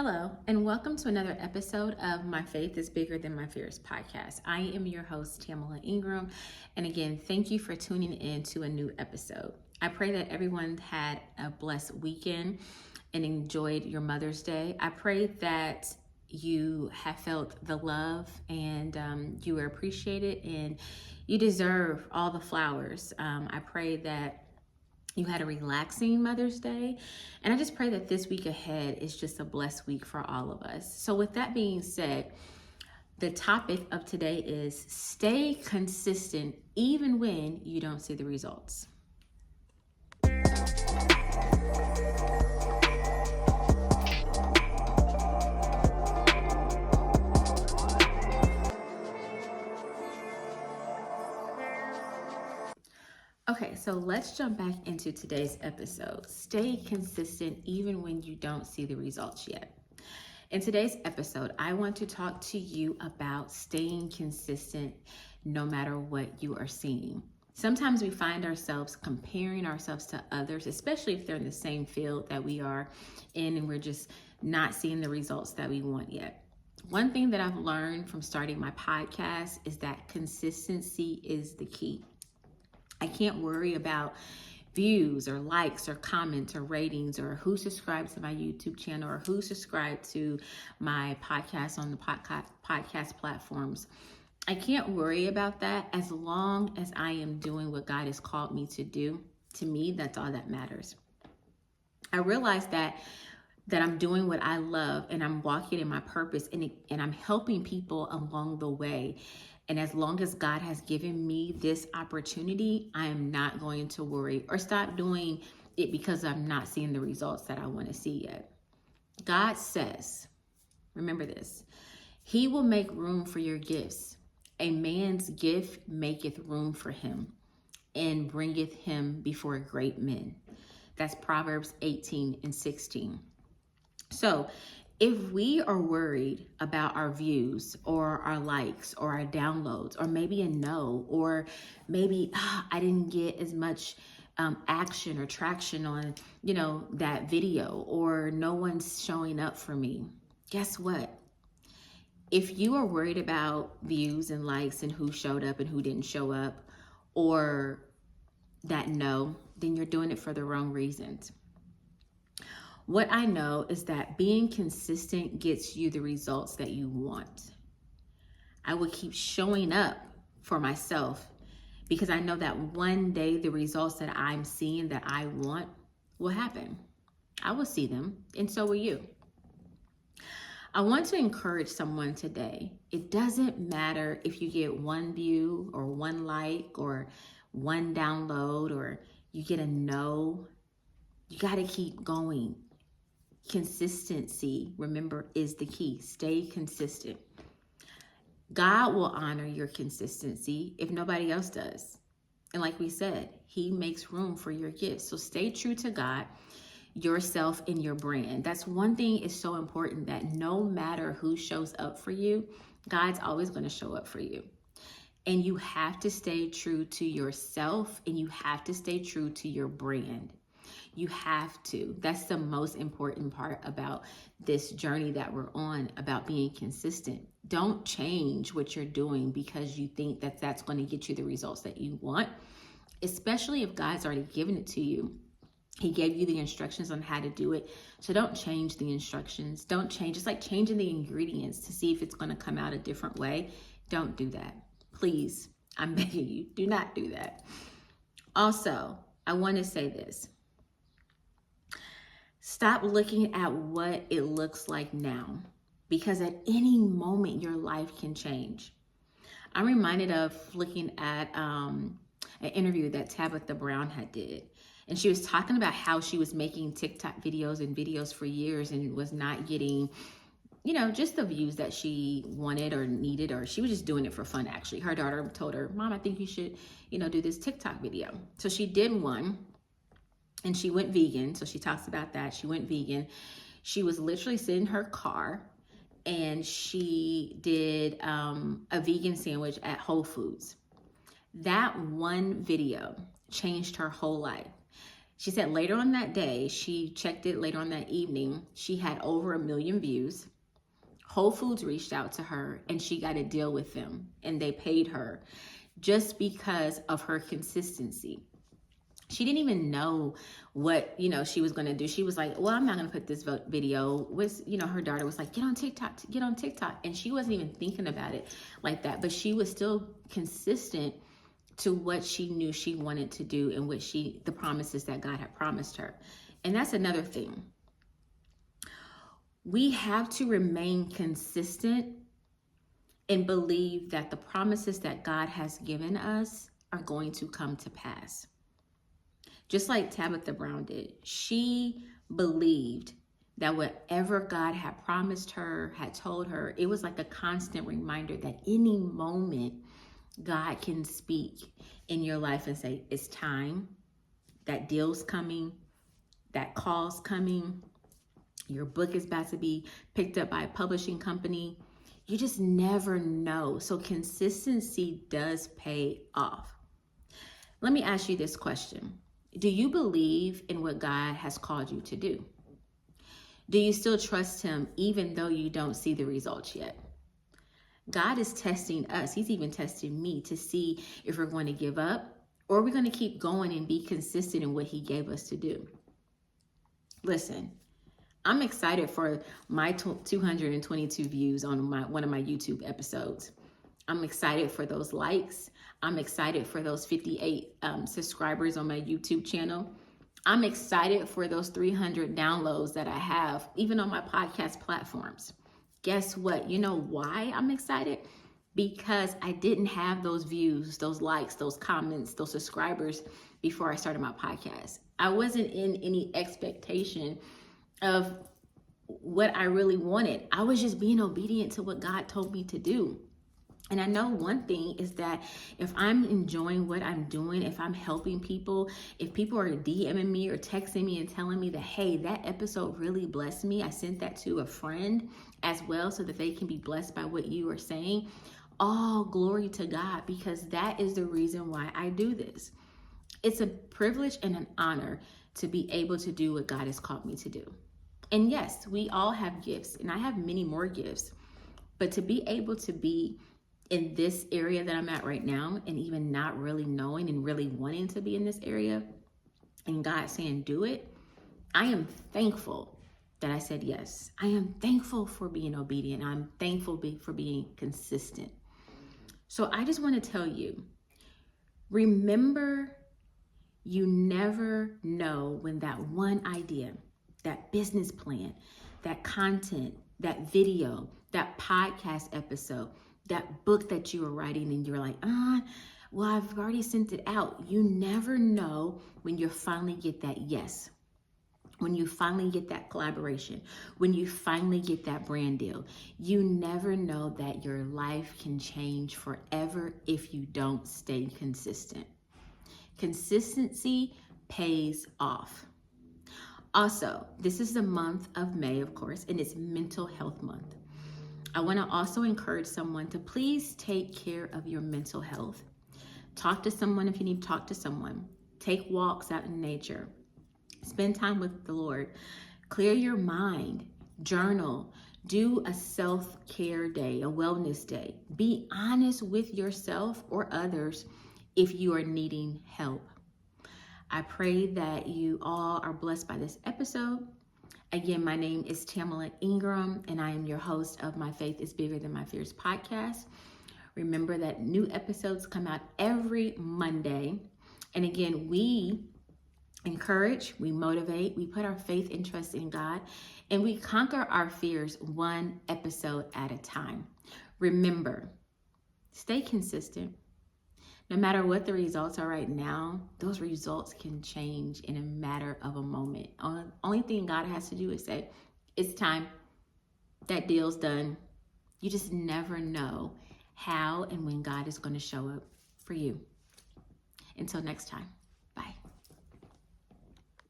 Hello, and welcome to another episode of My Faith is Bigger Than My Fears podcast. I am your host, Tamela Ingram. And again, thank you for tuning in to a new episode. I pray that everyone had a blessed weekend and enjoyed your Mother's Day. I pray that you have felt the love and you are appreciated and you deserve all the flowers. I pray that you had a relaxing Mother's Day. And I just pray that this week ahead is just a blessed week for all of us. So with that being said, the topic of today is stay consistent even when you don't see the results. Okay, so let's jump back into today's episode. Stay consistent even when you don't see the results yet. In today's episode, I want to talk to you about staying consistent no matter what you are seeing. Sometimes we find ourselves comparing ourselves to others, especially if they're in the same field that we are in and we're just not seeing the results that we want yet. One thing that I've learned from starting my podcast is that consistency is the key. I can't worry about views or likes or comments or ratings or who subscribes to my YouTube channel or who subscribed to my podcast on the podcast platforms. I can't worry about that as long as I am doing what God has called me to do. To me, that's all that matters. I realize that I'm doing what I love and I'm walking in my purpose and I'm helping people along the way. And as long as God has given me this opportunity, I am not going to worry or stop doing it because I'm not seeing the results that I want to see yet. God says, remember this, He will make room for your gifts. A man's gift maketh room for him and bringeth him before great men. That's Proverbs 18:16. So if we are worried about our views or our likes or our downloads or maybe a no, or maybe I didn't get as much action or traction on, that video, or no one's showing up for me, guess what? If you are worried about views and likes and who showed up and who didn't show up, or that no, then you're doing it for the wrong reasons. What I know is that being consistent gets you the results that you want. I will keep showing up for myself because I know that one day the results that I'm seeing that I want will happen. I will see them, and so will you. I want to encourage someone today. It doesn't matter if you get one view or one like or one download or you get a no. You got to keep going. Consistency, remember, is the key. Stay consistent. God will honor your consistency if nobody else does. And like we said, He makes room for your gifts. So stay true to God, yourself, and your brand. That's one thing is so important, that no matter who shows up for you, God's always going to show up for you. And you have to stay true to yourself, and you have to stay true to your brand. You have to. That's the most important part about this journey that we're on, about being consistent. Don't change what you're doing because you think that that's going to get you the results that you want, especially if God's already given it to you. He gave you the instructions on how to do it. So don't change the instructions. Don't change. It's like changing the ingredients to see if it's going to come out a different way. Don't do that. Please, I'm begging you, do not do that. Also, I want to say this. Stop looking at what it looks like now, because at any moment your life can change. I'm reminded of looking at an interview that Tabitha Brown had did. And she was talking about how she was making TikTok videos and videos for years and was not getting, just the views that she wanted or needed, or she was just doing it for fun, actually. Her daughter told her, Mom, I think you should, do this TikTok video. So she did one. And she went vegan. So she talks about that. She went vegan. She was literally sitting in her car and she did a vegan sandwich at Whole Foods. That one video changed her whole life. She said later on that day, she checked it later on that evening, she had over 1 million views. Whole Foods reached out to her and she got a deal with them and they paid her just because of her consistency. She didn't even know what, she was going to do. She was like, well, I'm not going to put this video with, her daughter was like, get on TikTok. And she wasn't even thinking about it like that, but she was still consistent to what she knew she wanted to do and the promises that God had promised her. And that's another thing. We have to remain consistent and believe that the promises that God has given us are going to come to pass. Just like Tabitha Brown did, she believed that whatever God had promised her, had told her, it was like a constant reminder that any moment God can speak in your life and say, it's time, that deal's coming, that call's coming, your book is about to be picked up by a publishing company. You just never know. So consistency does pay off. Let me ask you this question. Do you believe in what God has called you to do? Do you still trust him even though you don't see the results yet? God is testing us. He's even testing me to see if we're going to give up or we're going to keep going and be consistent in what he gave us to do. Listen, I'm excited for my 222 views on one of my YouTube episodes. I'm excited for those likes. I'm excited for those 58 subscribers on my YouTube channel. I'm excited for those 300 downloads that I have, even on my podcast platforms. Guess what? You know why I'm excited? Because I didn't have those views, those likes, those comments, those subscribers before I started my podcast. I wasn't in any expectation of what I really wanted. I was just being obedient to what God told me to do. And I know one thing is that if I'm enjoying what I'm doing, if I'm helping people, if people are DMing me or texting me and telling me that, hey, that episode really blessed me, I sent that to a friend as well so that they can be blessed by what you are saying. All glory to God, because that is the reason why I do this. It's a privilege and an honor to be able to do what God has called me to do. And yes, we all have gifts, and I have many more gifts, but to be able to be in this area that I'm at right now, and even not really knowing and really wanting to be in this area, and God saying, do it, I am thankful that I said yes. I am thankful for being obedient. I'm thankful for being consistent. So I just want to tell you, remember, you never know when that one idea, that business plan, that content, that video, that podcast episode, that book that you are writing and you're like, well, I've already sent it out. You never know when you finally get that yes, when you finally get that collaboration, when you finally get that brand deal. You never know that your life can change forever if you don't stay consistent. Consistency pays off. Also, this is the month of May, of course, and it's Mental Health Month. I want to also encourage someone to please take care of your mental health. Talk to someone if you need to talk to someone. Take walks out in nature. Spend time with the Lord. Clear your mind. Journal. Do a self-care day, a wellness day. Be honest with yourself or others if you are needing help. I pray that you all are blessed by this episode. Again, my name is Tamela Ingram, and I am your host of My Faith is Bigger Than My Fears podcast. Remember that new episodes come out every Monday. And again, we encourage, we motivate, we put our faith and trust in God, and we conquer our fears one episode at a time. Remember, stay consistent. No matter what the results are right now, those results can change in a matter of a moment. Only thing God has to do is say, it's time. That deal's done. You just never know how and when God is going to show up for you. Until next time.